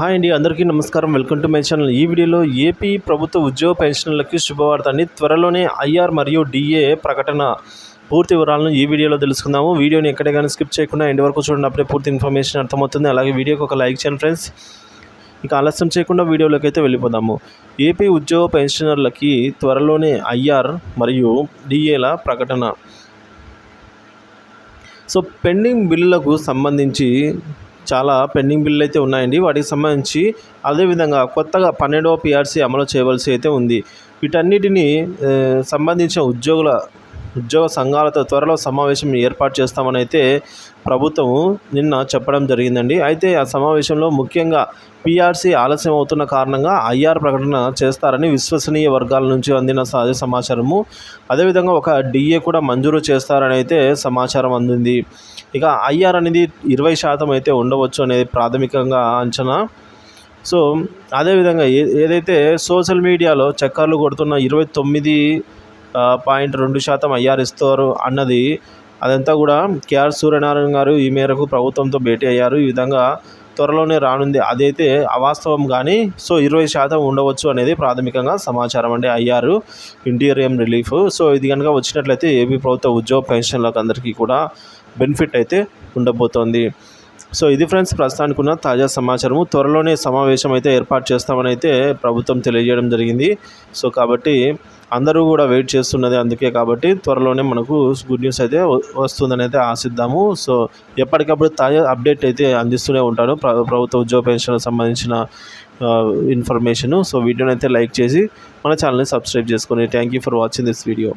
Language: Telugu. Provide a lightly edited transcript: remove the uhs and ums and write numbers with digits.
హాయ్ అండి, అందరికీ నమస్కారం. Welcome to my channel. ఈ వీడియోలో ఏపీ ప్రభుత్వ ఉద్యోగ పెన్షన్లకి శుభవార్త అండి. త్వరలోనే ఐఆర్ మరియు డిఏ ప్రకటన పూర్తి వివరాలను ఈ వీడియోలో తెలుసుకుందాము. వీడియోని ఎక్కడే కానీ స్కిప్ చేయకుండా ఎండ్ వరకు చూడండి, అప్పుడే పూర్తి ఇన్ఫర్మేషన్ అర్థమవుతుంది. అలాగే వీడియోకి ఒక లైక్ చేయండి ఫ్రెండ్స్. ఇక ఆలస్యం చేయకుండా వీడియోలోకి అయితే వెళ్ళిపోదాము. ఏపీ ఉద్యోగ పెన్షనర్లకి త్వరలోనే ఐఆర్ మరియు డిఏల ప్రకటన. సో పెండింగ్ బిల్లులకు సంబంధించి చాలా పెండింగ్ బిల్లులు అయితే ఉన్నాయండి. వాటికి సంబంధించి అదేవిధంగా కొత్తగా 12వ పిఆర్సీ అమలు చేయవలసి అయితే ఉంది. వీటన్నిటిని సంబంధించిన ఉద్యోగ సంఘాలతో త్వరలో సమావేశం ఏర్పాటు చేస్తామని అయితే ప్రభుత్వం నిన్న చెప్పడం జరిగిందండి. అయితే ఆ సమావేశంలో ముఖ్యంగా పిఆర్సీ ఆలస్యం అవుతున్న కారణంగా ఐఆర్ ప్రకటన చేస్తారని విశ్వసనీయ వర్గాల నుంచి అందిన సమాచారము. అదేవిధంగా ఒక డిఏ కూడా మంజూరు చేస్తారని అయితే సమాచారం అందింది. ఇక ఐఆర్ అనేది 20% అయితే ఉండవచ్చు అనేది ప్రాథమికంగా అంచనా. సో అదేవిధంగా ఏదైతే సోషల్ మీడియాలో చక్కర్లు కొడుతున్న 29.2% ఐఆర్ ఇస్తారు అన్నది, అదంతా కూడా కేఆర్ సూర్యనారాయణ గారు ఈ మేరకు ప్రభుత్వంతో భేటీ అయ్యారు. ఈ విధంగా త్వరలోనే రానుంది, అదైతే అవాస్తవం కానీ సో 20% ఉండవచ్చు అనేది ప్రాథమికంగా సమాచారం అండి. IR interim relief. సో ఇది కనుక వచ్చినట్లయితే ఏపీ ప్రభుత్వ ఉద్యోగ పెన్షన్లకు అందరికీ కూడా బెనిఫిట్ అయితే ఉండబోతోంది. సో ఇది ఫ్రెండ్స్ ప్రస్తుతానికి ఉన్న తాజా సమాచారము. త్వరలోనే సమావేశం అయితే ఏర్పాటు చేస్తామని అయితే ప్రభుత్వం తెలియజేయడం జరిగింది. సో కాబట్టి అందరూ కూడా వెయిట్ చేస్తున్నది అందుకే, కాబట్టి త్వరలోనే మనకు గుడ్ న్యూస్ అయితే వస్తుందని అయితే ఆశిద్దాము. సో ఎప్పటికప్పుడు తాజా అప్డేట్ అయితే అందిస్తూనే ఉంటాను ప్రభుత్వ ఉద్యోగ పెన్షన్కి సంబంధించిన ఇన్ఫర్మేషను. సో వీడియోని అయితే లైక్ చేసి మన ఛానల్ని సబ్స్క్రైబ్ చేసుకోండి. Thank you for watching this video.